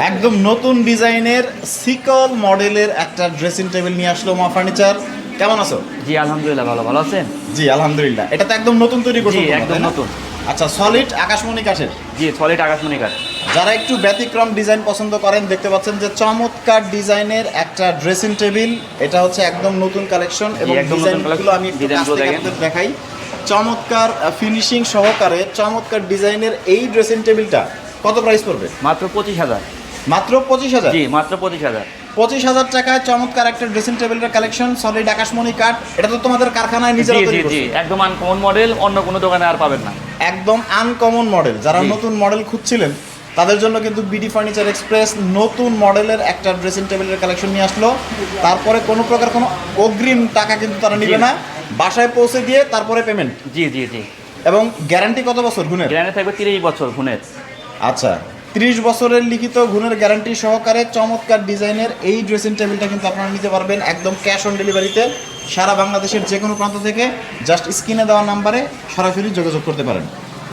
একদম নতুন ডিজাইনের সিকল মডেলের একটা ড্রেসিং টেবিল নিয়ে আসলো মা ফার্নিচার। কেমন আছো? জি আলহামদুলিল্লাহ, ভালো আছেন? জি আলহামদুলিল্লাহ। এটা তো একদম নতুন তৈরি করছো জি তোমরা, একদম তাই না? নতুন। আচ্ছা, সলিড আকাশমণি কাঠের। জি সলিড আকাশমণি কাঠ। যারা একটু ব্যতিক্রম ডিজাইন পছন্দ করেন, দেখতে পাচ্ছেন যে চমৎকার ডিজাইনের একটা ড্রেসিং টেবিল। এটা হচ্ছে একদম নতুন কালেকশন এবং একদম নতুন ডিজাইনগুলো আমি একটু কাছ ডিজাইনগুলো থেকে দেখেন। আপনাদের দেখাই। চমৎকার ফিনিশিং সহকারে চমৎকার ডিজাইনের এই ড্রেসিং টেবিলটা কত প্রাইস পড়বে? মাত্র 25,000। মাত্র 25,000। জি মাত্র 25,000। 25,000 টাকায় চমৎকার একটা ড্রেসিং টেবিলের কালেকশন, সলিড আকাশমণি কাঠ। এটা তো তোমাদের কারখানায় নিজেরা জি তৈরি জি জি করছো? একদম আনকমন মডেল, অন্য কোনো দোকানে আর পাবেন না। একদম আনকমন মডেল। যারা জি। নতুন মডেল খুঁজছিলেন তাদের জন্য কিন্তু বিডি ফার্নিচার এক্সপ্রেস নতুন মডেলের একটা ড্রেসিং টেবিলের কালেকশন নিয়ে আসলো। তারপরে কোনো প্রকার কোনো অগ্রিম টাকা কিন্তু তারা নেবে জি। না, বাসায় পৌঁছে দিয়ে তারপরে পেমেন্ট। জি জি জি এবং গ্যারান্টি কত বছর গুণের? গ্যারান্টি থাকবে 30 বছর গুণের। আচ্ছা, 30 বছরের লিখিত গুণের গ্যারান্টি সহকারে চমৎকার ডিজাইনের এই ড্রেসিং টেবিলটা কিন্তু আপনারা নিতে পারবেন একদম ক্যাশ অন ডেলিভারিতে। সারা বাংলাদেশের যে কোনো প্রান্ত থেকে জাস্ট স্ক্রিনে দেওয়া নাম্বারে সরাসরি যোগাযোগ করতে পারেন।